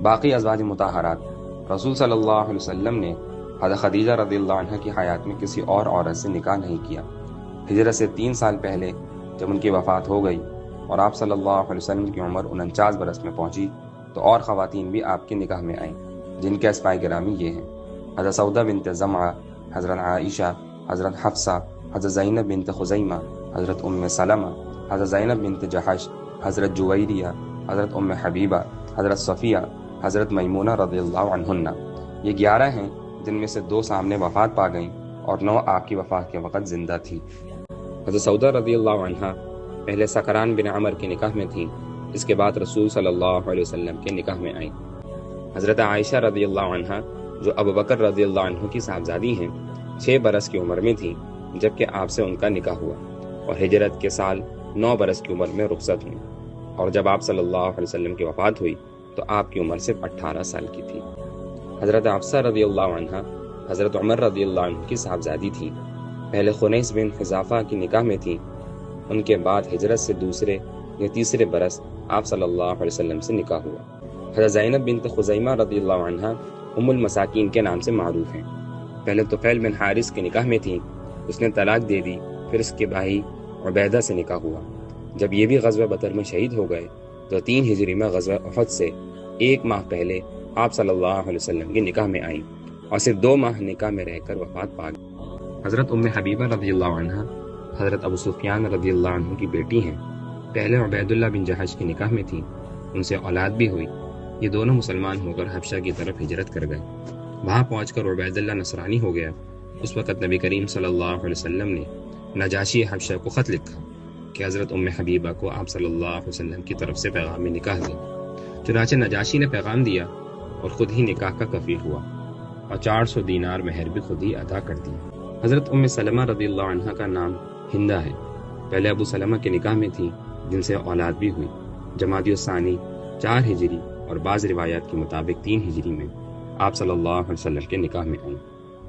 باقی ازواج مطہرات رسول صلی اللہ علیہ وسلم نے حضرت خدیجہ رضی اللہ عنہ کی حیات میں کسی اور عورت سے نکاح نہیں کیا۔ ہجرت سے 3 سال پہلے جب ان کی وفات ہو گئی اور آپ صلی اللہ علیہ وسلم کی عمر 49 برس میں پہنچی تو اور خواتین بھی آپ کے نکاح میں آئیں، جن کے اسماء گرامی یہ ہیں: حضرت سودہ بنت زمعہ، حضرت عائشہ، حضرت حفصہ، حضرت زینب بنت خزیمہ، حضرت ام سلمہ، حضرت زینب بنت جحش، حضرت جویریہ، حضرت ام حبیبہ، حضرت صفیہ، حضرت میمونہ رضی اللہ عنہن۔ یہ 11 ہیں جن میں سے 2 سامنے وفات پا گئیں اور 9 آپ کی وفات کے وقت زندہ تھی۔ حضرت سودہ رضی اللہ عنہ پہلے سکران بن عمر کے نکاح میں تھیں، اس کے بعد رسول صلی اللہ علیہ وسلم کے نکاح میں آئیں۔ حضرت عائشہ رضی اللہ عنہ جو ابوبکر رضی اللہ عنہ کی صاحبزادی ہیں، 6 برس کی عمر میں تھیں جبکہ آپ سے ان کا نکاح ہوا، اور ہجرت کے سال 9 برس کی عمر میں رخصت ہوئیں، اور جب آپ صلی اللہ علیہ وسلم کی وفات ہوئی تو آپ کی عمر صرف 18 سال کی تھی۔ حضرت حفصہ رضی اللہ عنہ حضرت عمر رضی اللہ عنہ کی صاحبزادی تھی، پہلے خنیس بن حذافہ کی نکاح میں تھی، ان کے بعد ہجرت سے 2 یا 3 برس آپ صلی اللہ علیہ وسلم سے نکاح ہوا۔ حضرت زینب بنت خزیمہ رضی اللہ عنہ ام المساکین کے نام سے معروف ہیں، پہلے طفیل بن حارث کے نکاح میں تھیں، اس نے طلاق دے دی، پھر اس کے بھائی عبیدہ سے نکاح ہوا۔ جب یہ بھی غزوہ بدر میں شہید ہو گئے تو 3 ہجری میں غزوہ احد سے 1 ماہ پہلے آپ صلی اللہ علیہ وسلم کے نکاح میں آئیں اور صرف 2 ماہ نکاح میں رہ کر وفات پا گئی۔ حضرت ام حبیبہ رضی اللہ عنہ حضرت ابو سفیان رضی اللہ عنہ کی بیٹی ہیں، پہلے عبید اللہ بن جحش کے نکاح میں تھیں، ان سے اولاد بھی ہوئی۔ یہ دونوں مسلمان ہو کر حبشہ کی طرف ہجرت کر گئے، وہاں پہنچ کر عبید اللہ نصرانی ہو گیا۔ اس وقت نبی کریم صلی اللہ علیہ وسلم نے نجاشی حبشہ کو خط لکھا کہ حضرت ام حبیبہ کو آپ صلی اللہ علیہ وسلم کی طرف سے پیغام نکاح دیں۔ چنانچہ نجاشی نے پیغام دیا اور خود ہی نکاح کا کفیل ہوا اور 400 دینار مہر بھی خود ہی ادا کر دی۔ حضرت ام سلمہ رضی اللہ عنہ کا نام ہندہ ہے، پہلے ابو سلمہ کے نکاح میں تھی، جن سے اولاد بھی ہوئی۔ جمادی الثانی 4 ہجری اور بعض روایات کے مطابق 3 ہجری میں آپ صلی اللہ علیہ وسلم کے نکاح میں آئیں،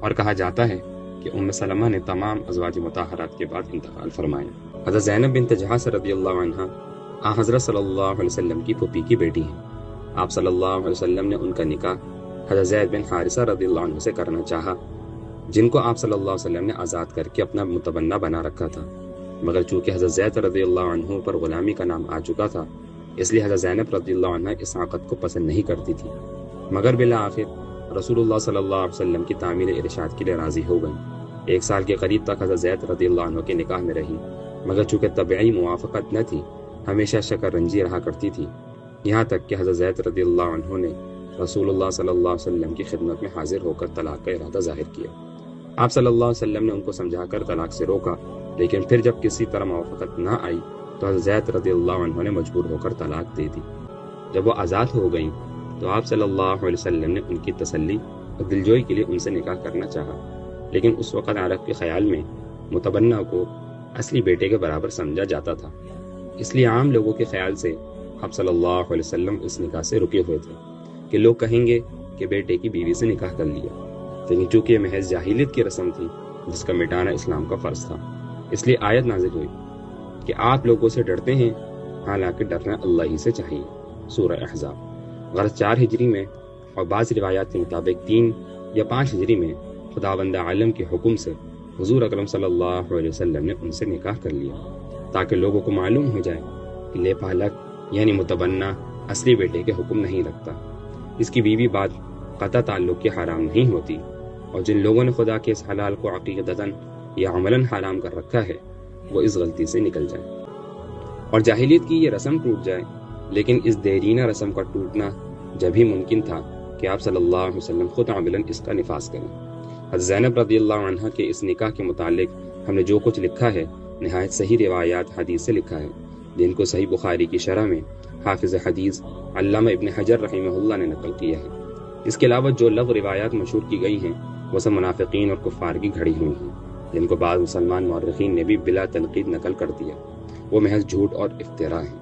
اور کہا جاتا ہے کہ ام سلمہ نے تمام ازواج مطہرات کے بعد انتقال فرمایا۔ حضرت زینب بنت جحش رضی اللہ عنہ حضرت صلی اللہ علیہ وسلم کی پھوپھی کی بیٹی ہیں۔ آپ صلی اللہ علیہ وسلم نے ان کا نکاح حضرت زید بن حارثہ رضی اللہ عنہ سے کرنا چاہا، جن کو آپ صلی اللہ علیہ وسلم نے آزاد کر کے اپنا متبنہ بنا رکھا تھا، مگر چونکہ حضرت زید رضی اللہ عنہ پر غلامی کا نام آ چکا تھا، اس لیے حضرت زینب رضی اللہ عنہ اس عقد کو پسند نہیں کرتی تھی، مگر بالآخر رسول اللہ صلی اللہ علیہ وسلم کی تعمیل ارشاد کے لیے راضی ہو گئی۔ 1 سال کے قریب تک حضرت زید رضی اللہ عنہ کے نکاح میں رہی، مگر چونکہ طبعی موافقت نہ تھی، ہمیشہ شکر رنجی رہا کرتی تھی، یہاں تک کہ حضرت زید رضی اللہ عنہ نے رسول اللہ صلی اللہ علیہ وسلم کی خدمت میں حاضر ہو کر طلاق کا ارادہ ظاہر کیا۔ آپ صلی اللہ علیہ وسلم نے ان کو سمجھا کر طلاق سے روکا، لیکن پھر جب کسی طرح موافقت نہ آئی تو حضرت زید رضی اللہ عنہ نے مجبور ہو کر طلاق دے دی۔ جب وہ آزاد ہو گئیں تو آپ صلی اللہ علیہ وسلم نے ان کی تسلی اور دلجوئی کے لیے ان سے نکاح کرنا چاہا، لیکن اس وقت عرب کے خیال میں متبنہ کو اصلی بیٹے کے برابر سمجھا جاتا تھا، اس لیے عام لوگوں کے خیال سے آپ صلی اللہ علیہ وسلم اس نکاح سے رکے ہوئے تھے کہ لوگ کہیں گے کہ بیٹے کی بیوی سے نکاح کر لیا، لیکن چونکہ یہ محض جاہلیت کی رسم تھی جس کا مٹانا اسلام کا فرض تھا، اس لیے آیت نازل ہوئی کہ آپ لوگوں سے ڈرتے ہیں حالانکہ ڈرنا اللہ ہی سے چاہیے، سورہ احزاب۔ غرض 4 ہجری میں اور بعض روایات کے مطابق 3 یا 5 ہجری میں خداوند عالم کے حکم سے حضور اکرم صلی اللہ علیہ وسلم نے ان سے نکاح کر لیا تاکہ لوگوں کو معلوم ہو جائے کہ لے پالک یعنی متبنہ اصلی بیٹے کے حکم نہیں رکھتا، اس کی بیوی بعد قطع تعلق کی حرام نہیں ہوتی، اور جن لوگوں نے خدا کے اس حلال کو عقیدتاً یا عملاً حرام کر رکھا ہے وہ اس غلطی سے نکل جائے اور جاہلیت کی یہ رسم ٹوٹ جائے۔ لیکن اس دیرینہ رسم کا ٹوٹنا جب ہی ممکن تھا کہ آپ صلی اللہ علیہ وسلم خود عملاً اس کا نفاذ کریں۔ حضرت زینب رضی اللہ عنہ کے اس نکاح کے متعلق ہم نے جو کچھ لکھا ہے نہایت صحیح روایات حدیث سے لکھا ہے، جن کو صحیح بخاری کی شرح میں حافظ حدیث علامہ ابن حجر رحمہ اللہ نے نقل کیا ہے۔ اس کے علاوہ جو لغو روایات مشہور کی گئی ہیں وہ سب منافقین اور کفار کی گھڑی ہوئی ہیں، جن کو بعض مسلمان مورخین نے بھی بلا تنقید نقل کر دیا، وہ محض جھوٹ اور افتراء ہیں۔